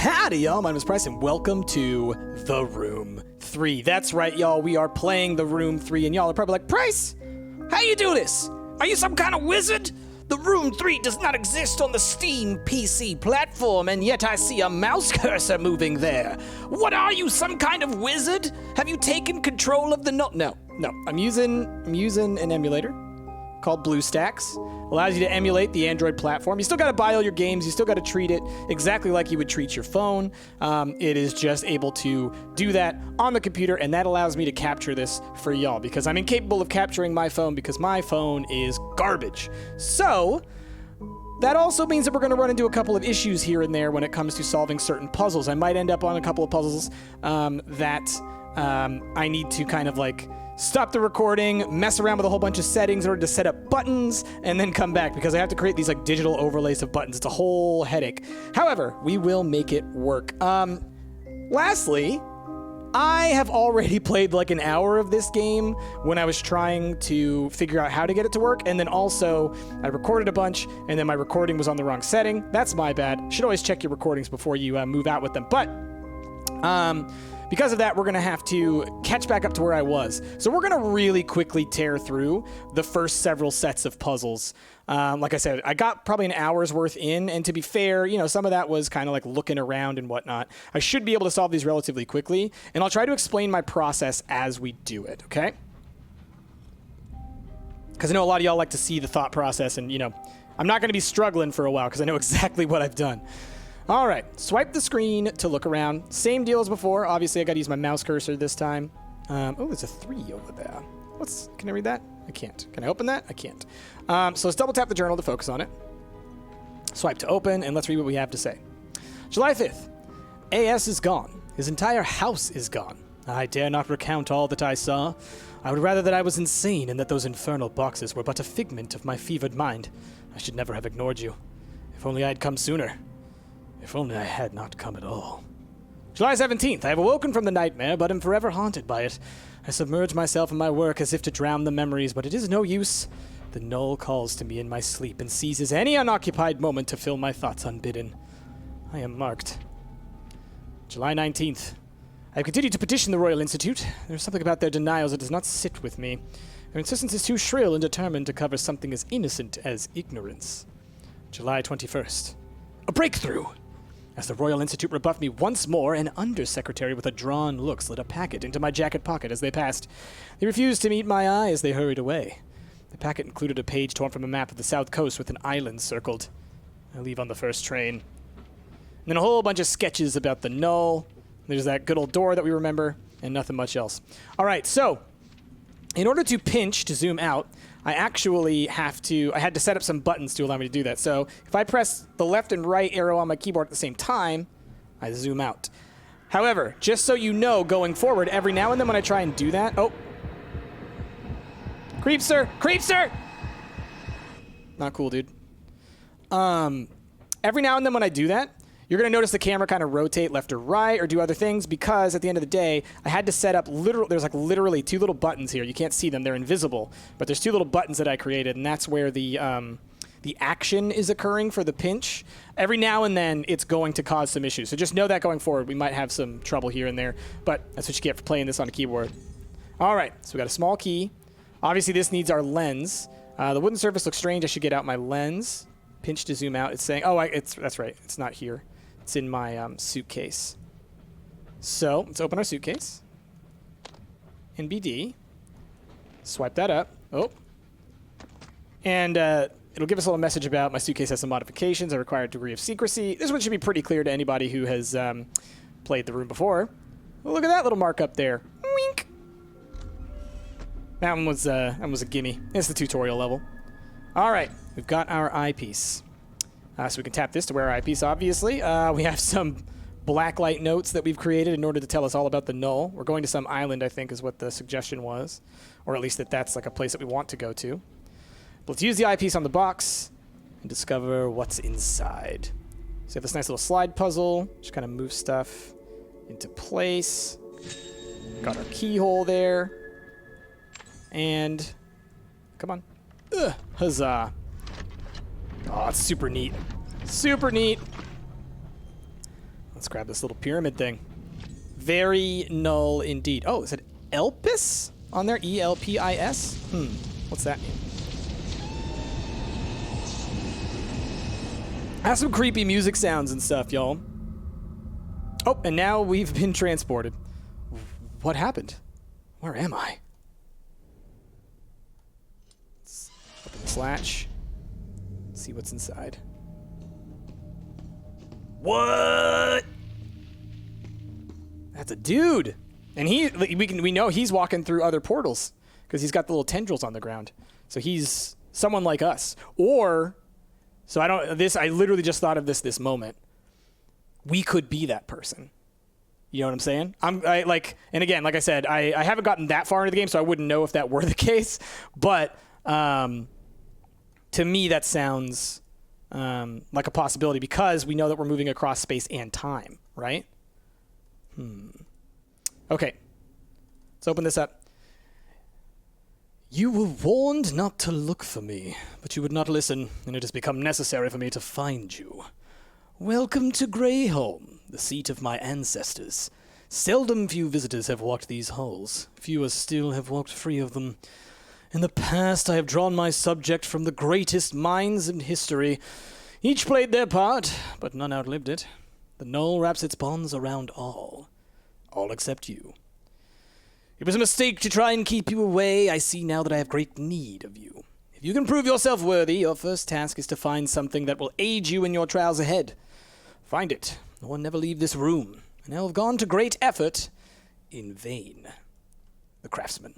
Howdy, y'all. My name is Price, and welcome to The Room 3. That's right, y'all. We are playing The Room 3, and y'all are probably like, Price, how you do this? Are you some kind of wizard? The Room 3 does not exist on the Steam PC platform, and yet I see a mouse cursor moving there. What are you, some kind of wizard? Have you taken control of the No, I'm using an emulator called BlueStacks. Allows you to emulate the Android platform. You still got to buy all your games. You still got to treat it exactly like you would treat your phone. It is just able to do that on the computer, and that allows me to capture this for y'all because I'm incapable of capturing my phone because my phone is garbage. So that also means that we're going to run into a couple of issues here and there when it comes to solving certain puzzles. I might end up on a couple of puzzles that I need to kind of like stop the recording, mess around with a whole bunch of settings in order to set up buttons, and then come back because I have to create these like digital overlays of buttons. It's a whole headache. However, we will make it work. Lastly, I have already played like an hour of this game when I was trying to figure out how to get it to work, and then also I recorded a bunch, and then my recording was on the wrong setting. That's my bad. Should always check your recordings before you move out with them. But because of that, we're going to have to catch back up to where I was. So we're going to really quickly tear through the first several sets of puzzles. Like I said, I got probably an hour's worth in, and to be fair, you know, some of that was kind of like looking around and whatnot. I should be able to solve these relatively quickly, and I'll try to explain my process as we do it, okay? Because I know a lot of y'all like to see the thought process, and, you know, I'm not going to be struggling for a while because I know exactly what I've done. All right, swipe the screen to look around. Same deal as before. Obviously, I got to use my mouse cursor this time. Oh, there's a 3 over there. Can I read that? I can't. Can I open that? I can't. So let's double tap the journal to focus on it. Swipe to open, and let's read what we have to say. July 5th. AS is gone. His entire house is gone. I dare not recount all that I saw. I would rather that I was insane and that those infernal boxes were but a figment of my fevered mind. I should never have ignored you. If only I had come sooner. If only I had not come at all. July 17th. I have awoken from the nightmare, but am forever haunted by it. I submerge myself in my work as if to drown the memories, but it is no use. The Null calls to me in my sleep and seizes any unoccupied moment to fill my thoughts unbidden. I am marked. July 19th. I have continued to petition the Royal Institute. There is something about their denials that does not sit with me. Their insistence is too shrill and determined to cover something as innocent as ignorance. July 21st. A breakthrough! As the Royal Institute rebuffed me once more, an undersecretary with a drawn look slid a packet into my jacket pocket as they passed. They refused to meet my eye as they hurried away. The packet included a page torn from a map of the South Coast with an island circled. I leave on the first train. And then a whole bunch of sketches about the Null. There's that good old door that we remember, and nothing much else. All right, so in order to pinch to zoom out, I had to set up some buttons to allow me to do that. So if I press the left and right arrow on my keyboard at the same time, I zoom out. However, just so you know, going forward, every now and then when I try and do that, oh. Creepster! Creepster! Not cool, dude. Every now and then when I do that, you're going to notice the camera kind of rotate left or right or do other things because at the end of the day, I had to set up there's like literally 2 little buttons here. You can't see them. They're invisible. But there's 2 little buttons that I created, and that's where the action is occurring for the pinch. Every now and then, it's going to cause some issues. So just know that going forward, we might have some trouble here and there. But that's what you get for playing this on a keyboard. All right, so we got a small key. Obviously, this needs our lens. The wooden surface looks strange. I should get out my lens. Pinch to zoom out. It's saying, that's right. It's not here. It's in my suitcase. So let's open our suitcase. NBD. Swipe that up. Oh. And it'll give us a little message about my suitcase has some modifications. I require a degree of secrecy. This one should be pretty clear to anybody who has played The Room before. Well, look at that little mark up there. Wink. That one was a gimme. It's the tutorial level. All right. We've got our eyepiece. So we can tap this to wear our eyepiece, obviously. We have some blacklight notes that we've created in order to tell us all about the Null. We're going to some island, I think, is what the suggestion was. Or at least that's like a place that we want to go to. But let's use the eyepiece on the box and discover what's inside. So we have this nice little slide puzzle. Just kind of move stuff into place. Got our keyhole there. And come on. Huzzah. Oh, it's super neat. Super neat. Let's grab this little pyramid thing. Very null indeed. Oh, is it Elpis on there? E-L-P-I-S? What's that mean? Has some creepy music sounds and stuff, y'all. Oh, and now we've been transported. What happened? Where am I? Let's open this latch. See what's inside. What? That's a dude. And we know he's walking through other portals because he's got the little tendrils on the ground. So he's someone like us. Or, so I literally just thought of this moment. We could be that person. You know what I'm saying? And again, like I said, I haven't gotten that far into the game, so I wouldn't know if that were the case. But to me, that sounds like a possibility because we know that we're moving across space and time, right? Okay. Let's open this up. You were warned not to look for me, but you would not listen, and it has become necessary for me to find you. Welcome to Greyholm, the seat of my ancestors. Seldom few visitors have walked these halls. Fewer still have walked free of them. In the past, I have drawn my subject from the greatest minds in history. Each played their part, but none outlived it. The Null wraps its bonds around all except you. It was a mistake to try and keep you away. I see now that I have great need of you. If you can prove yourself worthy, your first task is to find something that will aid you in your trials ahead. Find it, or never leave this room, and I will have gone to great effort in vain. The craftsman.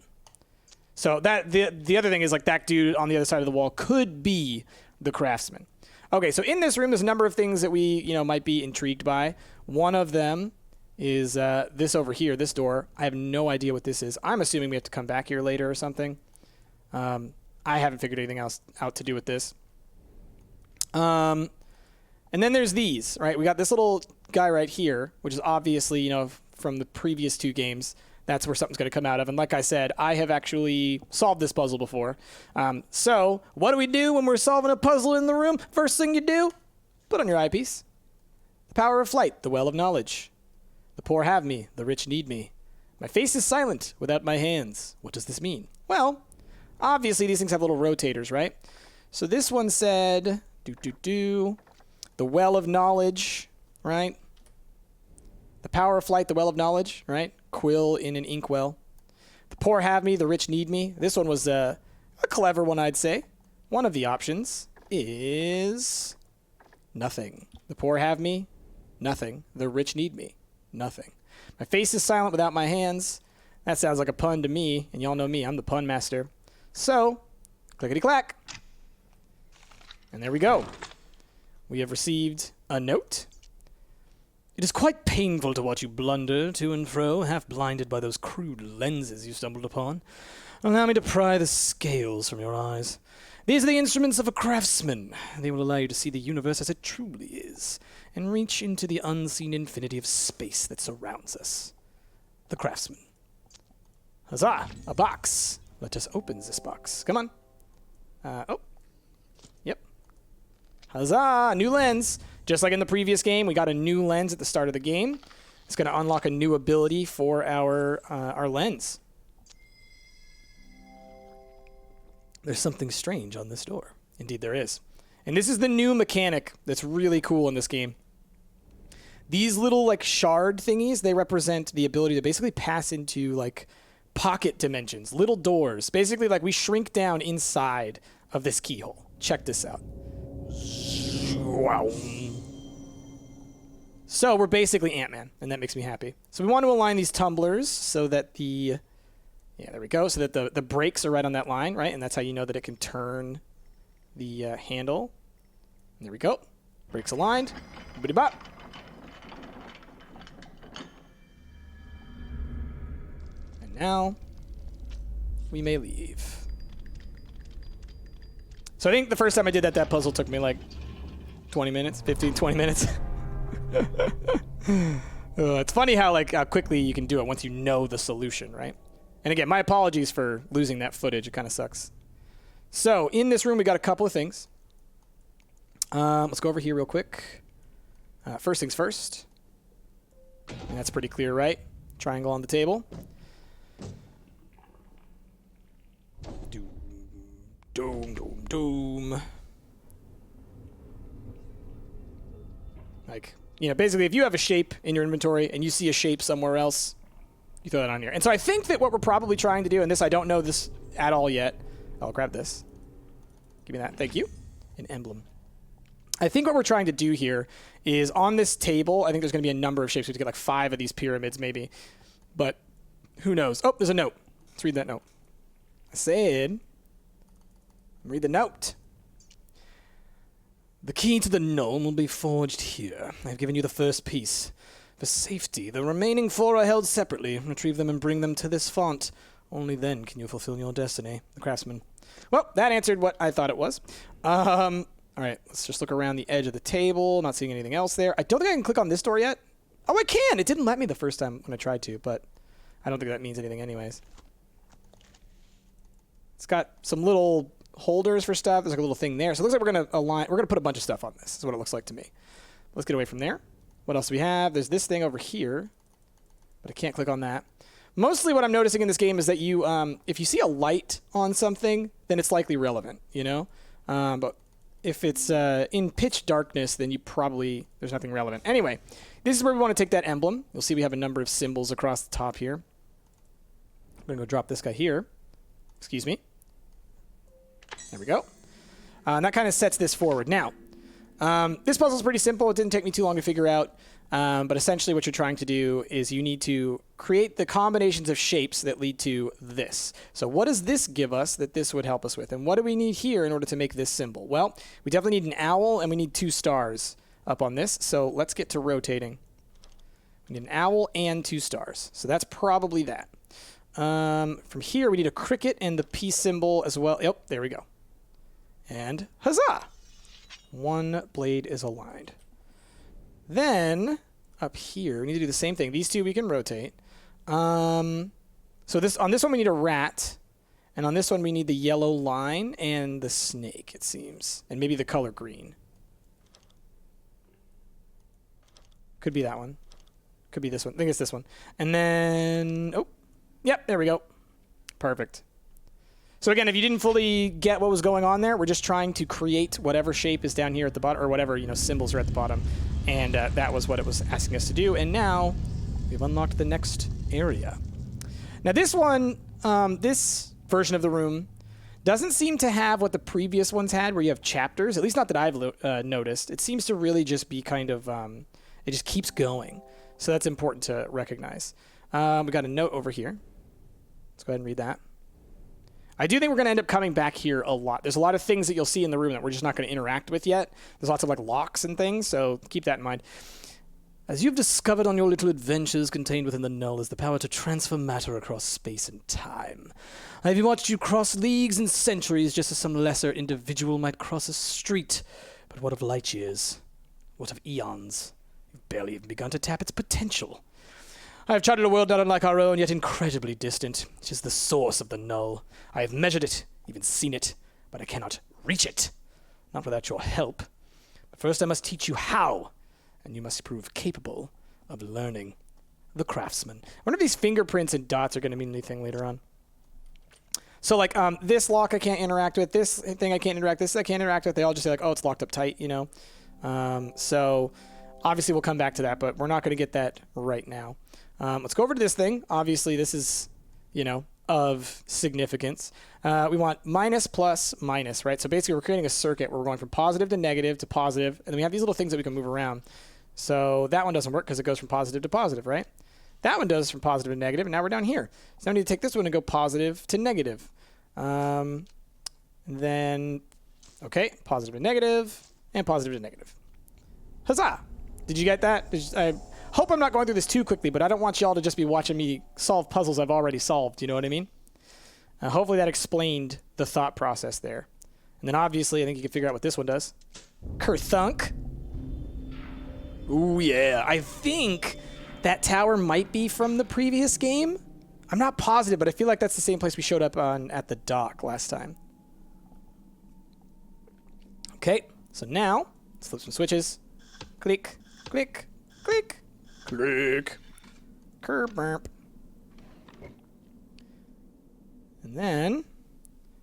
So that the other thing is like that dude on the other side of the wall could be the craftsman. Okay, so in this room, there's a number of things that we might be intrigued by. One of them is this over here, this door. I have no idea what this is. I'm assuming we have to come back here later or something. I haven't figured anything else out to do with this. And then there's these, right? We got this little guy right here, which is obviously, from the previous two games, that's where something's going to come out of. And like I said, I have actually solved this puzzle before. So what do we do when we're solving a puzzle in the room? First thing you do, put on your eyepiece. The power of flight, the well of knowledge. The poor have me, the rich need me. My face is silent without my hands. What does this mean? Well, obviously these things have little rotators, right? So this one said, the well of knowledge, right? The power of flight, the well of knowledge, right? Quill in an inkwell. The poor have me, the rich need me. This one was a clever one, I'd say. One of the options is nothing. The poor have me, nothing. The rich need me, nothing. My face is silent without my hands. That sounds like a pun to me, and y'all know me, I'm the pun master. So, clickety-clack. And there we go. We have received a note. It is quite painful to watch you blunder to and fro, half blinded by those crude lenses you stumbled upon. Allow me to pry the scales from your eyes. These are the instruments of a craftsman. They will allow you to see the universe as it truly is, and reach into the unseen infinity of space that surrounds us. The craftsman. Huzzah! A box. Let us open this box. Come on. Yep. Huzzah! New lens. Just like in the previous game, we got a new lens at the start of the game. It's going to unlock a new ability for our lens. There's something strange on this door. Indeed, there is. And this is the new mechanic that's really cool in this game. These little shard thingies, they represent the ability to basically pass into pocket dimensions, little doors. Basically, we shrink down inside of this keyhole. Check this out. Wow. So we're basically Ant-Man, and that makes me happy. So we want to align these tumblers so that there we go, so that the brakes are right on that line, right? And that's how you know that it can turn the handle. And there we go. Brakes aligned. Bibbidi-bop. And now we may leave. So I think the first time I did that puzzle took me 20 minutes, 15, 20 minutes. It's funny how quickly you can do it once you know the solution, right? And again, my apologies for losing that footage. It kind of sucks. So in this room, we got a couple of things. Let's go over here real quick. First things first. And that's pretty clear, right? Triangle on the table. Doom, doom, doom, doom. Like, you know, basically if you have a shape in your inventory and you see a shape somewhere else, you throw that on here. And so I think that what we're probably trying to do, and this I don't know this at all yet. I'll grab this. Give me that. Thank you. An emblem. I think what we're trying to do here is on this table, I think there's going to be a number of shapes. We have to get like 5 of these pyramids maybe. But who knows? Oh, there's a note. Let's read that note. I said, read the note. The key to the Null will be forged here. I have given you the first piece. For safety, the remaining 4 are held separately. Retrieve them and bring them to this font. Only then can you fulfill your destiny. The craftsman. Well, that answered what I thought it was. All right, let's just look around the edge of the table. Not seeing anything else there. I don't think I can click on this door yet. Oh, I can! It didn't let me the first time when I tried to, but I don't think that means anything anyways. It's got some little holders for stuff. There's like a little thing there. So it looks like we're going to align. We're going to put a bunch of stuff on this. This is what it looks like to me. Let's get away from there. What else do we have? There's this thing over here, but I can't click on that. Mostly what I'm noticing in this game is that you, if you see a light on something, then it's likely relevant, you know? But if it's in pitch darkness, then you probably, there's nothing relevant. Anyway, this is where we want to take that emblem. You'll see we have a number of symbols across the top here. I'm going to go drop this guy here. Excuse me. There we go. And that kind of sets this forward. Now, this puzzle is pretty simple. It didn't take me too long to figure out. But essentially what you're trying to do is you need to create the combinations of shapes that lead to this. So what does this give us that this would help us with? And what do we need here in order to make this symbol? Well, we definitely need an owl and we need 2 stars up on this. So let's get to rotating. We need an owl and 2 stars. So that's probably that. From here, we need a cricket and the peace symbol as well. Yep, there we go. And huzzah! 1 blade is aligned. Then, up here, we need to do the same thing. These 2 we can rotate. So on this one we need a rat, and on this one we need the yellow line and the snake, it seems. And maybe the color green. Could be that one. Could be this one. I think it's this one. And then, oh, yep, there we go. Perfect. So again, if you didn't fully get what was going on there, we're just trying to create whatever shape is down here at the bottom, or whatever, you know, symbols are at the bottom. And that was what it was asking us to do. And now we've unlocked the next area. Now this one, this version of the room doesn't seem to have what the previous ones had, where you have chapters, at least not that I've noticed. It seems to really just be kind of, it just keeps going. So that's important to recognize. We got a note over here. Let's go ahead and read that. I do think we're going to end up coming back here a lot. There's a lot of things that you'll see in the room that we're just not going to interact with yet. There's lots of like locks and things, so keep that in mind. As you've discovered on your little adventures, contained within the Null is the power to transfer matter across space and time. I have watched you cross leagues and centuries just as some lesser individual might cross a street. But what of light years? What of eons? You've barely even begun to tap its potential. I have charted a world not unlike our own, yet incredibly distant. It is the source of the Null. I have measured it, even seen it, but I cannot reach it. Not without your help. But first I must teach you how, and you must prove capable of learning. The craftsman. I wonder if these fingerprints and dots are going to mean anything later on. So like this lock I can't interact with, this thing I can't interact with, this I can't interact with. They all just say like, oh, it's locked up tight, you know. So obviously we'll come back to that, but we're not going to get that right now. Let's go over to this thing. Obviously, this is, you know, of significance. We want minus, plus, minus, right? So basically, we're creating a circuit where we're going from positive to negative to positive, and then we have these little things that we can move around. So that one doesn't work because it goes from positive to positive, right? That one does from positive to negative, and now we're down here. So now we need to take this one and go positive to negative. And then, okay, positive to negative, and positive to negative. Huzzah! Did you get that? I hope I'm not going through this too quickly, but I don't want y'all to just be watching me solve puzzles I've already solved. You know what I mean? Hopefully that explained the thought process there. And then obviously, I think you can figure out what this one does. Kerthunk. Ooh, yeah. I think that tower might be from the previous game. I'm not positive, but I feel like that's the same place we showed up on at the dock last time. Okay, so now let's flip some switches. Click, click, click, Click. Kerburp. And then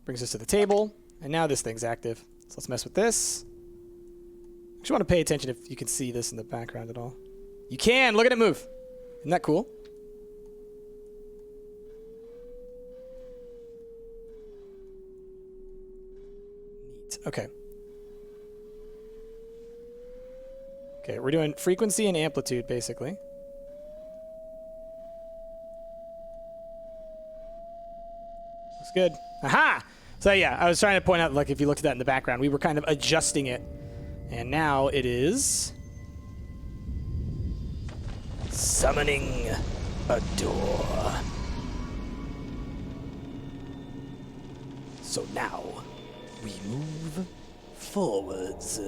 brings us to the table. And now this thing's active. So let's mess with this. Actually want to pay attention if you can see this in the background at all. You can! Look at it move. Isn't that cool? Neat. Okay. Okay, we're doing frequency and amplitude, basically. Looks good. Aha! So yeah, I was trying to point out, like, if you looked at that in the background, we were kind of adjusting it. And now it is... summoning a door. So now, we move forwards.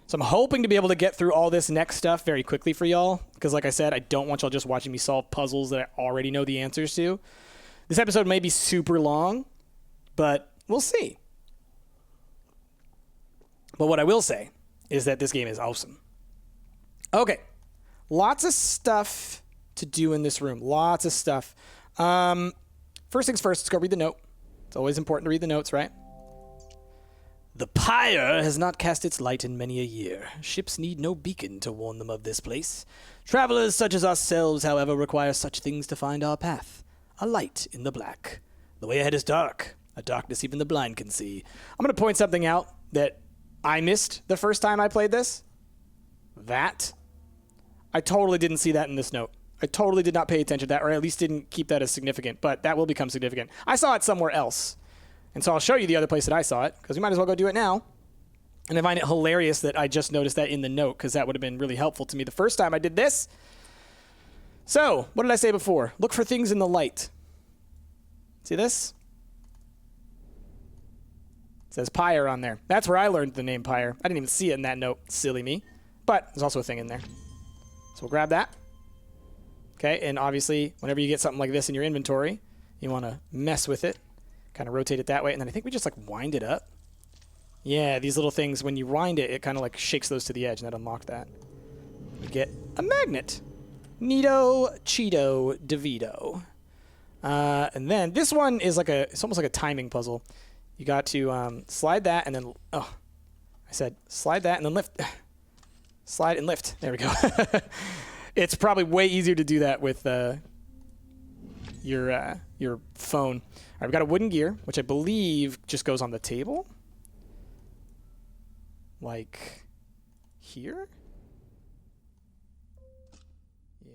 So I'm hoping to be able to get through all this next stuff very quickly for y'all. Because like I said, I don't want y'all just watching me solve puzzles that I already know the answers to. This episode may be super long, but we'll see. But what I will say is that this game is awesome. Okay. Lots of stuff to do in this room. Lots of stuff. First things first, let's go read the note. It's always important to read the notes, right? The pyre has not cast its light in many a year. Ships need no beacon to warn them of this place. Travelers such as ourselves, however, require such things to find our path. A light in the black. The way ahead is dark. A darkness even the blind can see. I'm going to point something out that I missed the first time I played this. I totally didn't see that in this note. I totally did not pay attention to that, or at least didn't keep that as significant, but that will become significant. I saw it somewhere else. And so I'll show you the other place that I saw it, because we might as well go do it now. And I find it hilarious that I just noticed that in the note, because that would have been really helpful to me the first time I did this. So, what did I say before? Look for things in the light. See this? It says pyre on there. That's where I learned the name pyre. I didn't even see it in that note. Silly me. But there's also a thing in there. So we'll grab that. Okay, and obviously, whenever you get something like this in your inventory, you want to mess with it. Kind of rotate it that way, and then I think we just like wind it up. Yeah, these little things, when you wind it, it kind of like shakes those to the edge, and that unlocked that. We get a magnet. Neato, Cheeto, DeVito. And then this one is like it's almost like a timing puzzle. You got to slide that, and then, I said slide that, and then lift. Slide and lift. There we go. It's probably way easier to do that with your phone. All right, we've got a wooden gear, which I believe just goes on the table. Like here? Yeah.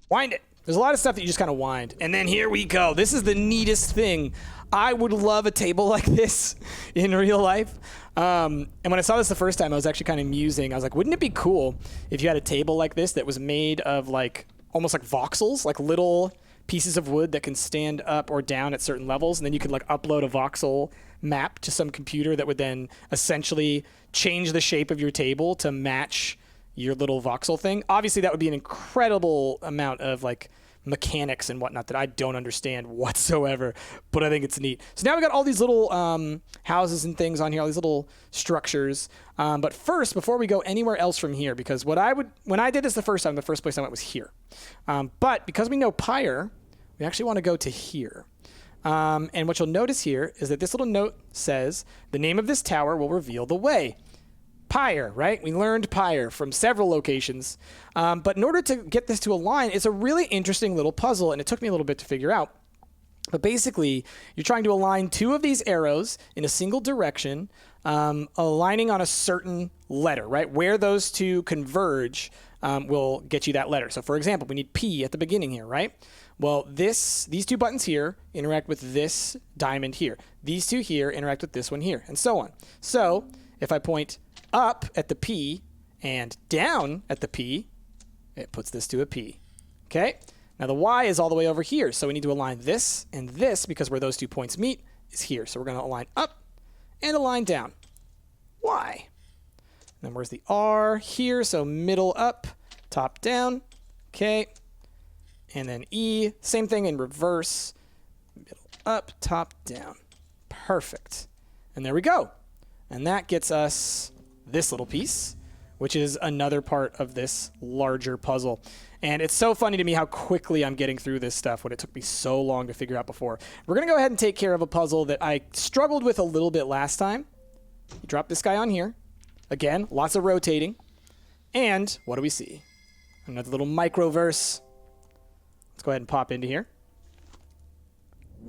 Wind it. There's a lot of stuff that you just kind of wind. And then here we go. This is the neatest thing. I would love a table like this in real life. And when I saw this the first time, I was actually kind of musing. I was like, wouldn't it be cool if you had a table like this that was made of like almost like voxels, like little pieces of wood that can stand up or down at certain levels, and then you could like upload a voxel map to some computer that would then essentially change the shape of your table to match your little voxel thing. Obviously, that would be an incredible amount of like mechanics and whatnot that I don't understand whatsoever, but I think it's neat. So now we got all these little houses and things on here, all these little structures. But first, before we go anywhere else from here, because when I did this the first time, the first place I went was here. But because we know pyre, we actually want to go to here. And what you'll notice here is that this little note says, the name of this tower will reveal the way. Pyre, right? We learned pyre from several locations. But in order to get this to align, it's a really interesting little puzzle, and it took me a little bit to figure out. But basically, you're trying to align two of these arrows in a single direction, aligning on a certain letter, right? Where those two converge will get you that letter. So for example, we need P at the beginning here, right? Well, these two buttons here interact with this diamond here. These two here interact with this one here, and so on. So if I point up at the P and down at the P, it puts this to a P. Okay? Now the Y is all the way over here, so we need to align this and this because where those 2 points meet is here. So we're going to align up and align down. Y. And then where's the R? Here, so middle up, top down. Okay. And then E, same thing in reverse. Middle up, top down. Perfect. And there we go. And that gets us this little piece, which is another part of this larger puzzle. And it's so funny to me how quickly I'm getting through this stuff when it took me so long to figure out before. We're going to go ahead and take care of a puzzle that I struggled with a little bit last time. You drop this guy on here. Again, lots of rotating. And what do we see? Another little microverse. Let's go ahead and pop into here.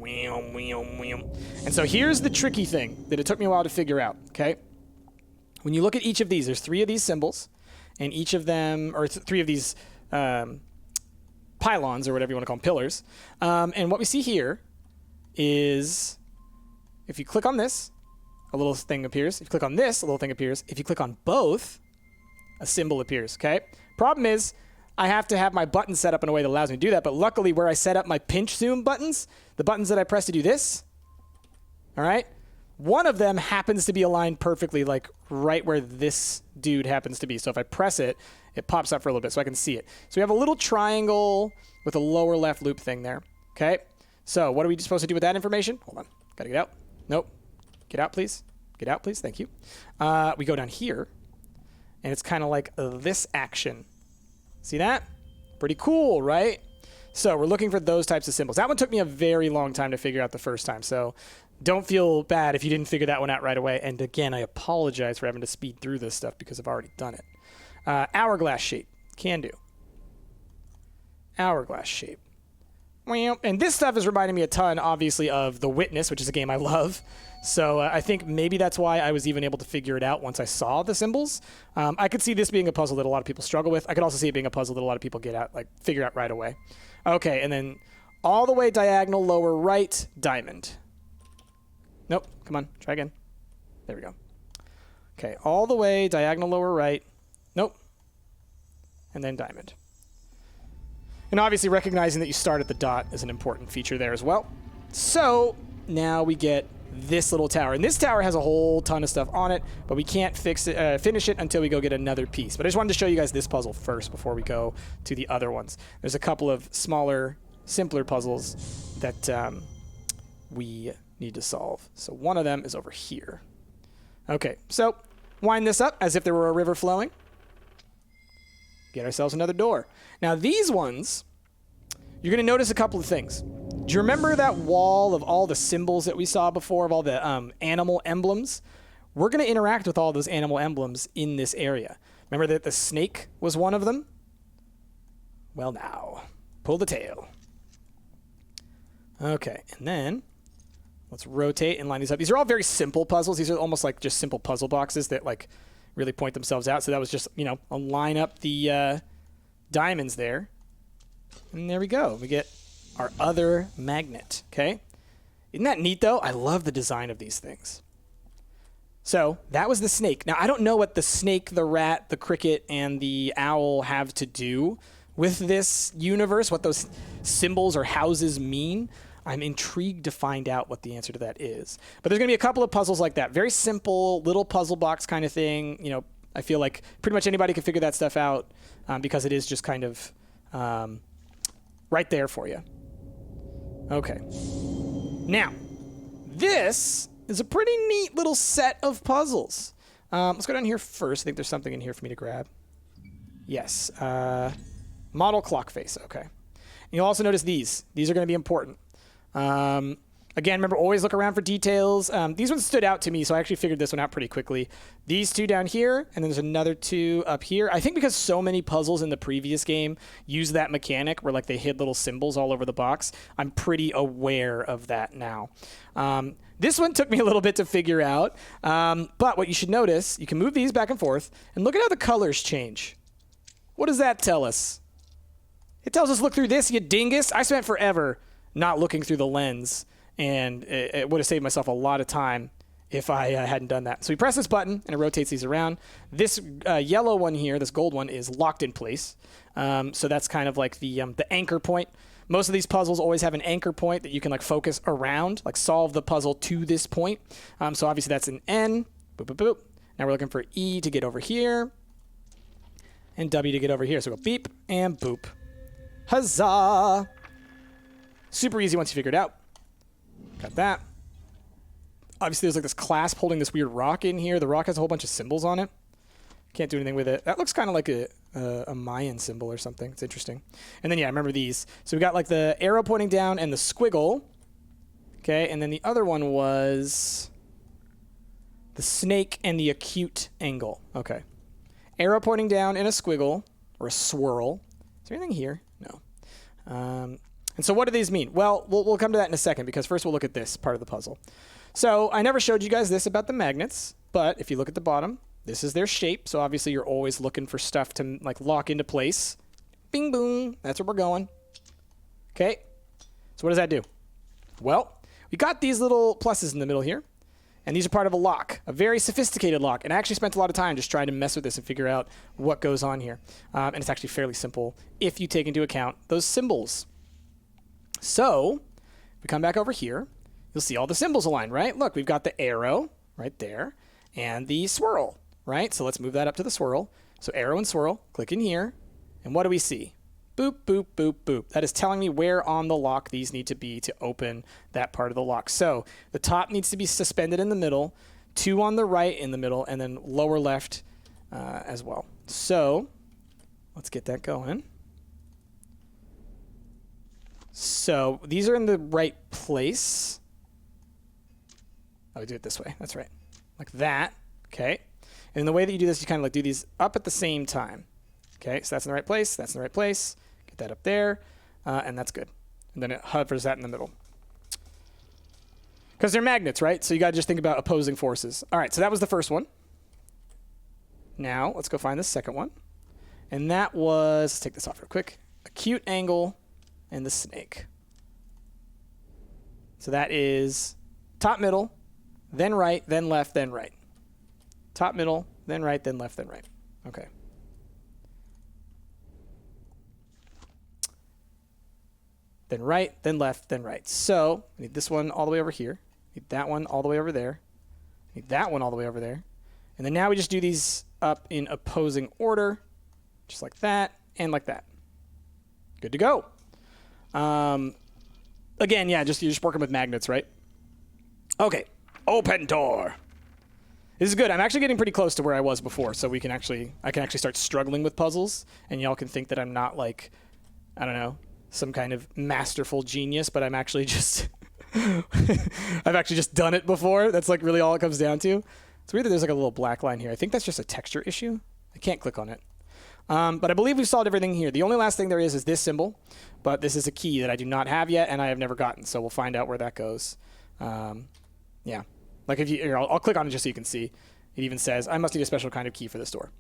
And so here's the tricky thing that it took me a while to figure out, okay? When you look at each of these, there's 3 of these symbols, and each of them, or 3 of these pylons, or whatever you want to call them, pillars. And what we see here is, if you click on this, a little thing appears. If you click on this, a little thing appears. If you click on both, a symbol appears, okay? Problem is, I have to have my button set up in a way that allows me to do that, but luckily where I set up my pinch zoom buttons, the buttons that I press to do this, all right, one of them happens to be aligned perfectly, like right where this dude happens to be. So if I press it, it pops up for a little bit so I can see it. So we have a little triangle with a lower left loop thing there, okay? So what are we supposed to do with that information? Hold on, gotta get out. Nope, get out please. Get out please, thank you. We go down here, and it's kind of like this action. See that? Pretty cool, right? So we're looking for those types of symbols. That one took me a very long time to figure out the first time, so don't feel bad if you didn't figure that one out right away. And again, I apologize for having to speed through this stuff because I've already done it. Hourglass shape. Can do. Hourglass shape. And this stuff is reminding me a ton, obviously, of The Witness, which is a game I love. So I think maybe that's why I was even able to figure it out once I saw the symbols. I could see this being a puzzle that a lot of people struggle with. I could also see it being a puzzle that a lot of people figure out right away. Okay, and then all the way diagonal lower right, diamond. Nope, come on, try again. There we go. Okay, all the way diagonal lower right. Nope. And then diamond. And obviously recognizing that you start at the dot is an important feature there as well. So now we get this little tower. And this tower has a whole ton of stuff on it, but we can't finish it until we go get another piece. But I just wanted to show you guys this puzzle first before we go to the other ones. There's a couple of smaller, simpler puzzles that we need to solve. So one of them is over here. Okay, so wind this up as if there were a river flowing. Get ourselves another door. Now these ones, you're going to notice a couple of things. Do you remember that wall of all the symbols that we saw before, of all the animal emblems? We're going to interact with all those animal emblems in this area. Remember that the snake was one of them? Well now, pull the tail. Okay, and then let's rotate and line these up. These are all very simple puzzles. These are almost like just simple puzzle boxes that like really point themselves out. So that was just, you know, I'll line up the diamonds there. And there we go. We get our other magnet, okay? Isn't that neat, though? I love the design of these things. So that was the snake. Now, I don't know what the snake, the rat, the cricket, and the owl have to do with this universe, what those symbols or houses mean. I'm intrigued to find out what the answer to that is. But there's going to be a couple of puzzles like that. Very simple, little puzzle box kind of thing. You know, I feel like pretty much anybody can figure that stuff out because it is just kind of right there for you. Okay. Now, this is a pretty neat little set of puzzles. Let's go down here first. I think there's something in here for me to grab. Yes. Model clock face. Okay. And you'll also notice these. These are going to be important. Again, remember, always look around for details. These ones stood out to me, so I actually figured this one out pretty quickly. These two down here, and then there's another two up here. I think because so many puzzles in the previous game use that mechanic where like they hid little symbols all over the box, I'm pretty aware of that now. This one took me a little bit to figure out, but what you should notice, you can move these back and forth, and look at how the colors change. What does that tell us? It tells us look through this, you dingus. I spent forever not looking through the lens, and it would have saved myself a lot of time if I hadn't done that. So we press this button, and it rotates these around. This yellow one here, this gold one, is locked in place. So that's kind of like the anchor point. Most of these puzzles always have an anchor point that you can like focus around, like solve the puzzle to this point. So obviously that's an N. Boop, boop, boop. Now we're looking for E to get over here, and W to get over here. So go beep and boop. Huzzah! Super easy once you figure it out. Got that. Obviously, there's like this clasp holding this weird rock in here. The rock has a whole bunch of symbols on it. Can't do anything with it. That looks kind of like a Mayan symbol or something. It's interesting. And then, yeah, remember these. So we got like the arrow pointing down and the squiggle. Okay, and then the other one was the snake and the acute angle. Okay. Arrow pointing down and a squiggle, or a swirl. Is there anything here? No. And so what do these mean? Well, we'll come to that in a second, because first we'll look at this part of the puzzle. So I never showed you guys this about the magnets, but if you look at the bottom, this is their shape. So obviously you're always looking for stuff to like lock into place. Bing, boom. That's where we're going. Okay. So what does that do? Well, we got these little pluses in the middle here. And these are part of a lock, a very sophisticated lock. And I actually spent a lot of time just trying to mess with this and figure out what goes on here. And it's actually fairly simple if you take into account those symbols. So if we come back over here, you'll see all the symbols aligned, right? Look, we've got the arrow right there and the swirl, right? So let's move that up to the swirl. So arrow and swirl, click in here. And what do we see? Boop, boop, boop, boop. That is telling me where on the lock these need to be to open that part of the lock. So the top needs to be suspended in the middle, 2 on the right in the middle, and then lower left as well. So let's get that going. So these are in the right place. Oh, we do it this way. That's right. Like that. Okay. And the way that you do this, you kind of like do these up at the same time. Okay, so that's in the right place. That's in the right place. Get that up there, and that's good. And then it hovers that in the middle. Because they're magnets, right? So you got to just think about opposing forces. All right, so that was the first one. Now, let's go find the second one. And that was, let's take this off real quick, acute angle and the snake. So that is top, middle, then right, then left, then right. Top, middle, then right, then left, then right. Okay. Then right, then left, then right. So I need this one all the way over here. Need that one all the way over there. Need that one all the way over there. And then now we just do these up in opposing order, just like that and like that. Good to go. Again, yeah, you're just working with magnets, right? Okay, open door. This is good. I'm actually getting pretty close to where I was before, so I can actually start struggling with puzzles, and y'all can think that I'm not like, I don't know, some kind of masterful genius, but I'm actually just I've actually just done it before. That's like really all it comes down to. It's weird that there's like a little black line here. I think that's just a texture issue. I can't click on it. But I believe we've solved everything here. The only last thing there is this symbol, but this is a key that I do not have yet and I have never gotten, so we'll find out where that goes. Yeah. Like if you, here, I'll click on it just so you can see. It even says, I must need a special kind of key for this door.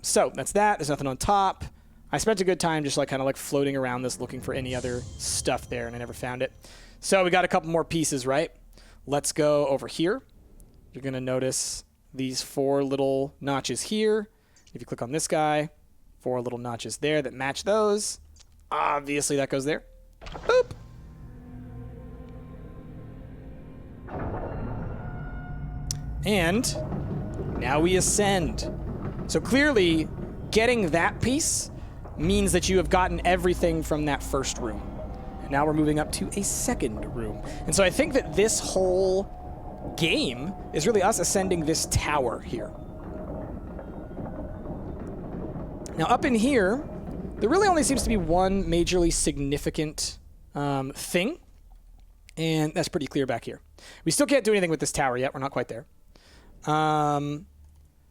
So that's that. There's nothing on top. I spent a good time just like kind of like floating around this looking for any other stuff there, and I never found it. So we got a couple more pieces, right? Let's go over here. You're going to notice these 4 little notches here. If you click on this guy, 4 little notches there that match those. Obviously that goes there. Boop. And now we ascend. So clearly getting that piece means that you have gotten everything from that first room. And now we're moving up to a second room. And so I think that this whole game is really us ascending this tower here. Now up in here, there really only seems to be one majorly significant thing. And that's pretty clear back here. We still can't do anything with this tower yet. We're not quite there.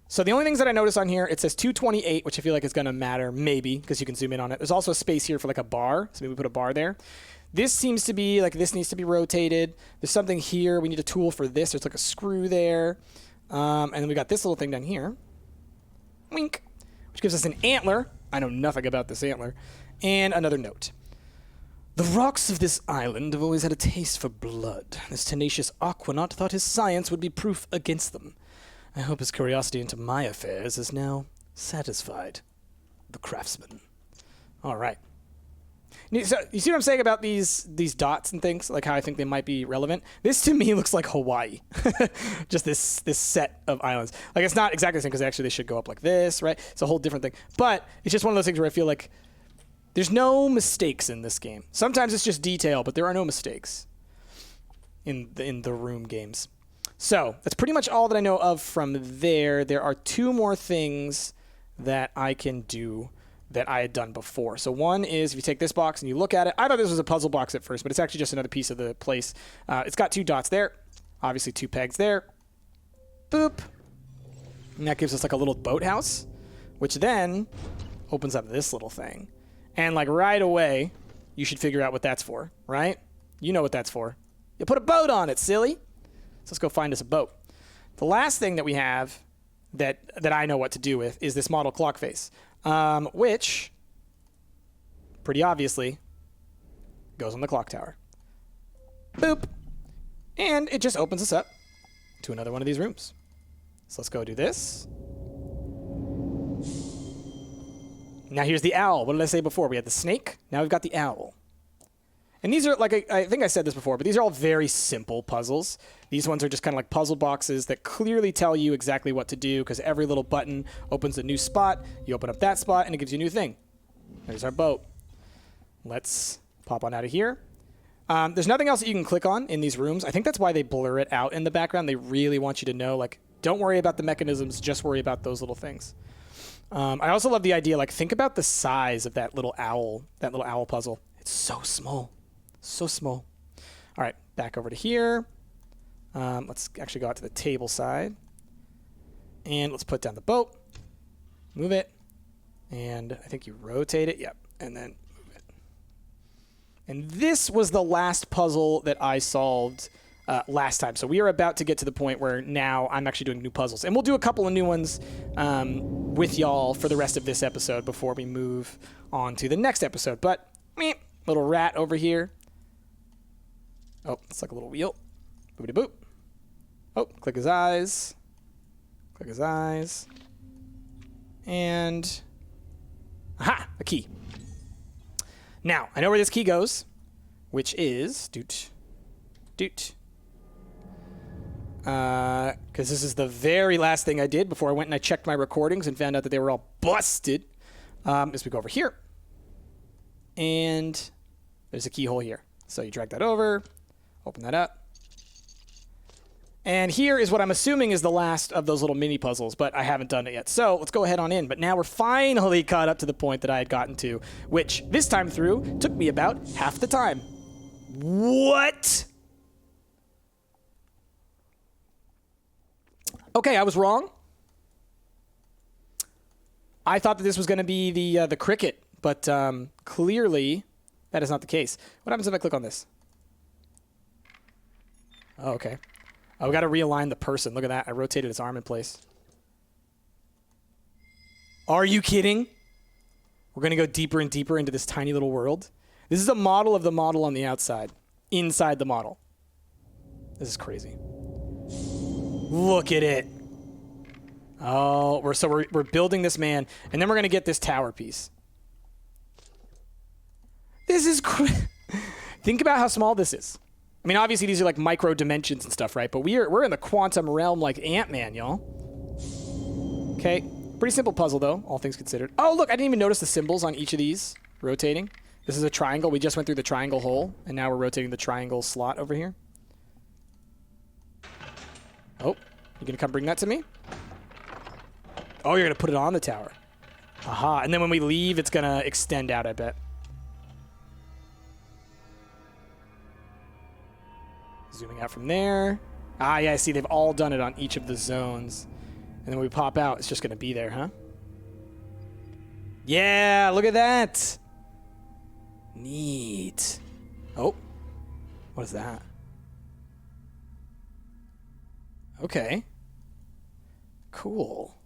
So the only things that I notice on here, it says 228, which I feel like is going to matter, maybe, because you can zoom in on it. There's also a space here for like a bar, so maybe we put a bar there. This seems to be, like this needs to be rotated. There's something here. We need a tool for this. There's like a screw there. And then we got this little thing down here. Wink. Which gives us an antler. I know nothing about this antler. And another note. The rocks of this island have always had a taste for blood. This tenacious aquanaut thought his science would be proof against them. I hope his curiosity into my affairs is now satisfied. The craftsman. All right. So you see what I'm saying about these dots and things, like how I think they might be relevant? This to me looks like Hawaii. Just this set of islands. Like it's not exactly the same because actually they should go up like this, right? It's a whole different thing. But it's just one of those things where I feel like there's no mistakes in this game. Sometimes it's just detail, but there are no mistakes in the room games. So that's pretty much all that I know of from there. There are 2 more things that I can do that I had done before. So one is if you take this box and you look at it, I thought this was a puzzle box at first, but it's actually just another piece of the place. It's got 2 dots there, obviously 2 pegs there. Boop. And that gives us like a little boathouse, which then opens up this little thing. And like right away, you should figure out what that's for, right? You know what that's for. You put a boat on it, silly. So let's go find us a boat. The last thing that we have that I know what to do with is this model clock face, which pretty obviously goes on the clock tower. Boop. And it just opens us up to another one of these rooms. So let's go do this. Now here's the owl. What did I say before? We had the snake. Now we've got the owl. And these are, like, I think I said this before, but these are all very simple puzzles. These ones are just kind of like puzzle boxes that clearly tell you exactly what to do because every little button opens a new spot. You open up that spot, and it gives you a new thing. There's our boat. Let's pop on out of here. There's nothing else that you can click on in these rooms. I think that's why they blur it out in the background. They really want you to know, like, don't worry about the mechanisms. Just worry about those little things. I also love the idea, like, think about the size of that little owl puzzle. It's so small. So small. All right, back over to here. Let's actually go out to the table side. And let's put down the boat. Move it. And I think you rotate it. Yep. And then move it. And this was the last puzzle that I solved last time. So we are about to get to the point where now I'm actually doing new puzzles. And we'll do a couple of new ones with y'all for the rest of this episode before we move on to the next episode. But, little rat over here. Oh, it's like a little wheel. Boopity boop. Oh, click his eyes. Click his eyes. And, aha, a key. Now, I know where this key goes, which is, doot. Because this is the very last thing I did before I went and I checked my recordings and found out that they were all busted. As we go over here. And there's a keyhole here. So you drag that over. Open that up. And here is what I'm assuming is the last of those little mini puzzles, but I haven't done it yet. So let's go ahead on in. But now we're finally caught up to the point that I had gotten to, which this time through took me about half the time. What? Okay, I was wrong. I thought that this was going to be the cricket, but clearly that is not the case. What happens if I click on this? Oh, okay. Oh, we got to realign the person. Look at that. I rotated his arm in place. Are you kidding? We're going to go deeper and deeper into this tiny little world. This is a model of the model on the outside, inside the model. This is crazy. Look at it. Oh, we're building this man, and then we're going to get this tower piece. This is Think about how small this is. I mean, obviously these are like micro dimensions and stuff, right? But we're in the quantum realm like Ant-Man, y'all. Okay, pretty simple puzzle though, all things considered. Oh, look, I didn't even notice the symbols on each of these rotating. This is a triangle. We just went through the triangle hole, and now we're rotating the triangle slot over here. Oh, you gonna come bring that to me? Oh, you're gonna put it on the tower. Aha, and then when we leave, it's gonna extend out, I bet. Zooming out from there. Ah, yeah, I see they've all done it on each of the zones. And then when we pop out, it's just going to be there, huh? Yeah, look at that. Neat. Oh, what is that? Okay. Cool.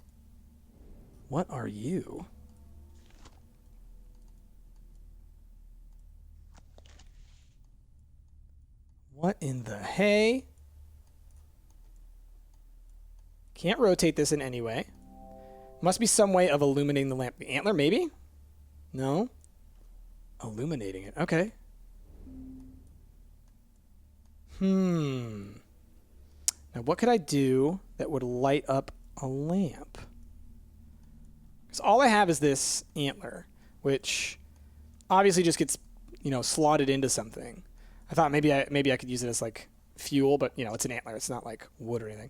What are you? What in the hay? Can't rotate this in any way. Must be some way of illuminating the lamp. The antler, maybe? No? Illuminating it. Okay. Now, what could I do that would light up a lamp? Because all I have is this antler, which obviously just gets, slotted into something. I thought maybe I could use it as like fuel, but you know, it's an antler. It's not like wood or anything.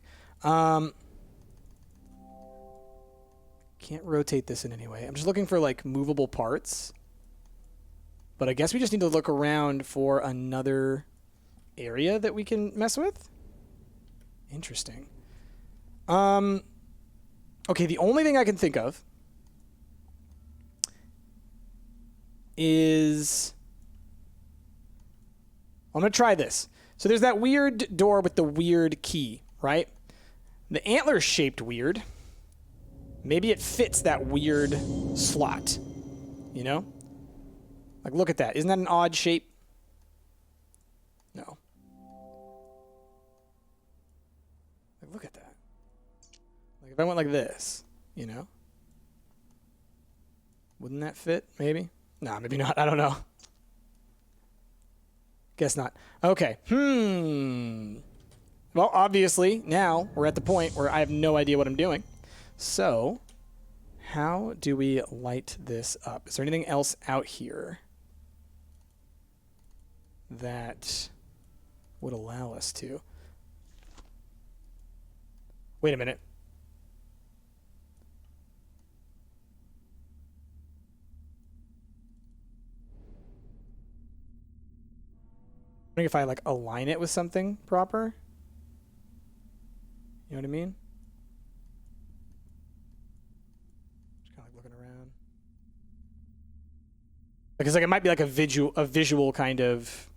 Can't rotate this in any way. I'm just looking for like movable parts. But I guess we just need to look around for another area that we can mess with. Interesting. Okay, the only thing I can think of is... I'm going to try this. So there's that weird door with the weird key, right? The antler's shaped weird. Maybe it fits that weird slot, you know? Like, look at that. Isn't that an odd shape? No. Like, look at that. Like, if I went like this, you know? Wouldn't that fit, maybe? Nah, maybe not. I don't know. Guess not. Okay. Well, obviously, now we're at the point where I have no idea what I'm doing. So, how do we light this up? Is there anything else out here that would allow us to? Wait a minute. I'm wondering if I like align it with something proper. You know what I mean? Just kind of like looking around. Because like it might be like a visual kind of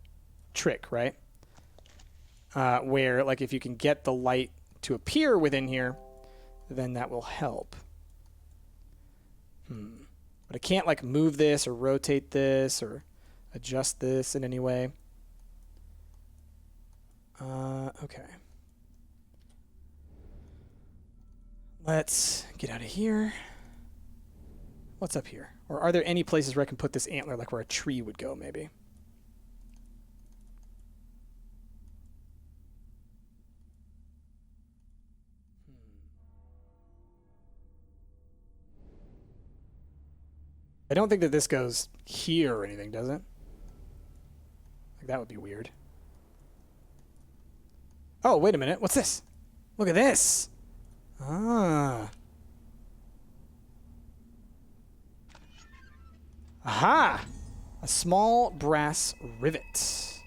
trick, right? Where like if you can get the light to appear within here, then that will help. But I can't like move this or rotate this or adjust this in any way. Okay. Let's get out of here. What's up here? Or are there any places where I can put this antler, like where a tree would go, maybe? I don't think that this goes here or anything, does it? Like, that would be weird. Oh, wait a minute. What's this? Look at this. Ah. Aha! A small brass rivet.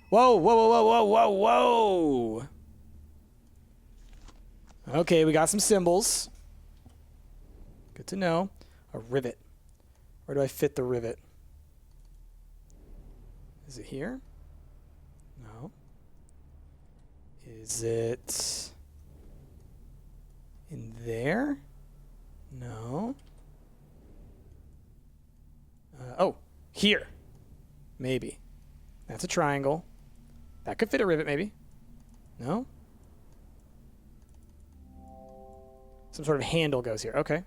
Whoa, whoa, whoa, whoa, whoa, whoa, whoa! Okay, we got some symbols. Good to know. A rivet. Where do I fit the rivet? Is it here? No. Is it in there? No. Oh, here. Maybe. That's a triangle. That could fit a rivet, maybe. No? Some sort of handle goes here. Okay.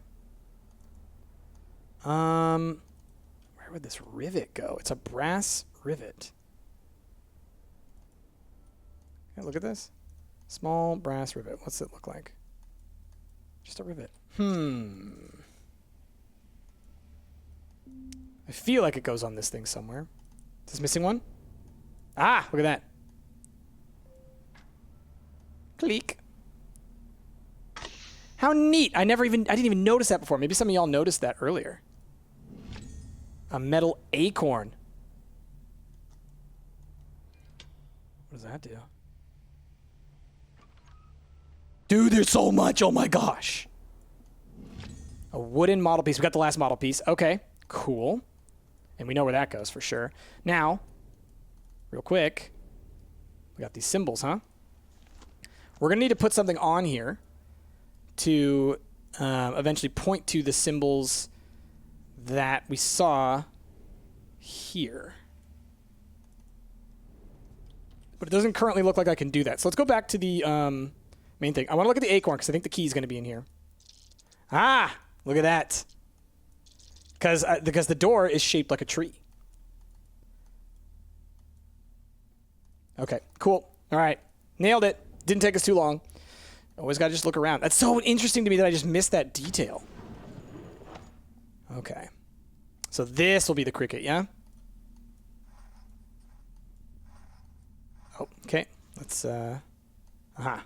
Where would this rivet go? It's a brass rivet. Okay, look at this. Small brass rivet. What's it look like? Just a rivet. I feel like it goes on this thing somewhere. Is this missing one? Ah, look at that. Click. How neat. I didn't even notice that before. Maybe some of y'all noticed that earlier. A metal acorn. What does that do? Dude, there's so much. Oh my gosh. A wooden model piece. We got the last model piece. Okay, cool. And we know where that goes for sure. Now, real quick, we got these symbols, huh? We're going to need to put something on here to eventually point to the symbols that we saw here. But it doesn't currently look like I can do that. So let's go back to the main thing. I want to look at the acorn because I think the key is going to be in here. Ah, look at that. Because the door is shaped like a tree. Okay, cool. All right, nailed it. Didn't take us too long. Always got to just look around. That's so interesting to me that I just missed that detail. Okay. So this will be the cricket, yeah? Oh, okay. Let's, aha.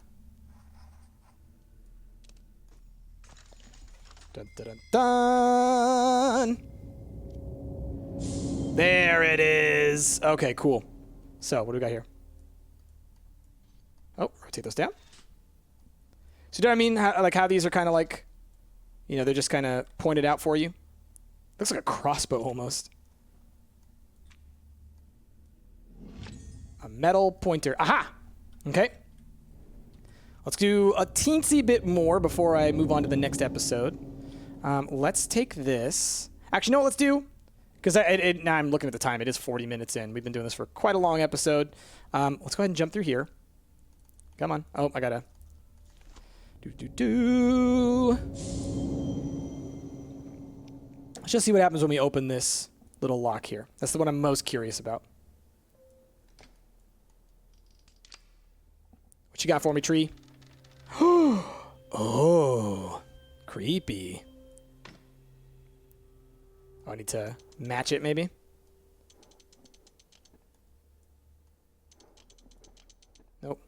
Dun, dun, dun, dun. There it is. Okay, cool. So, what do we got here? Oh, rotate those down. So, do you know what I mean? How these are kind of like, you know, they're just kind of pointed out for you. Looks like a crossbow almost. A metal pointer. Aha! Okay. Let's do a teensy bit more before I move on to the next episode. Let's take this. Actually, you know what let's do? Because now I'm looking at the time. It is 40 minutes in. We've been doing this for quite a long episode. Let's go ahead and jump through here. Come on. Oh, I gotta... Let's just see what happens when we open this little lock here. That's the one I'm most curious about. What you got for me, tree? Oh, creepy. Oh, I need to match it, maybe? Nope.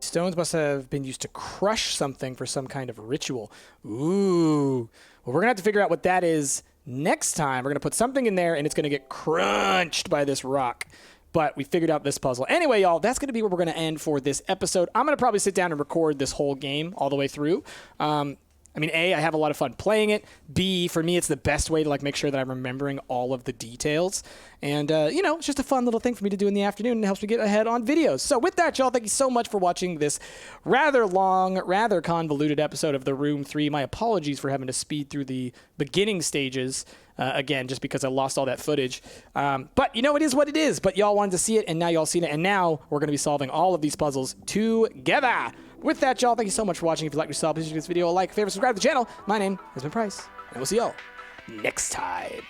Stones must have been used to crush something for some kind of ritual. Ooh. Well, we're going to have to figure out what that is next time. We're going to put something in there, and it's going to get crunched by this rock. But we figured out this puzzle. Anyway, y'all, that's going to be where we're going to end for this episode. I'm going to probably sit down and record this whole game all the way through. I mean, A, I have a lot of fun playing it. B, for me, it's the best way to like make sure that I'm remembering all of the details. And, you know, it's just a fun little thing for me to do in the afternoon and it helps me get ahead on videos. So with that, y'all, thank you so much for watching this rather long, rather convoluted episode of The Room 3. My apologies for having to speed through the beginning stages again, just because I lost all that footage. But, you know, it is what it is. But y'all wanted to see it, and now y'all seen it. And now we're going to be solving all of these puzzles together. With that, y'all, thank you so much for watching. If you like yourself, please give this video a like, favorite, subscribe to the channel. My name has been Price, and we'll see y'all next time.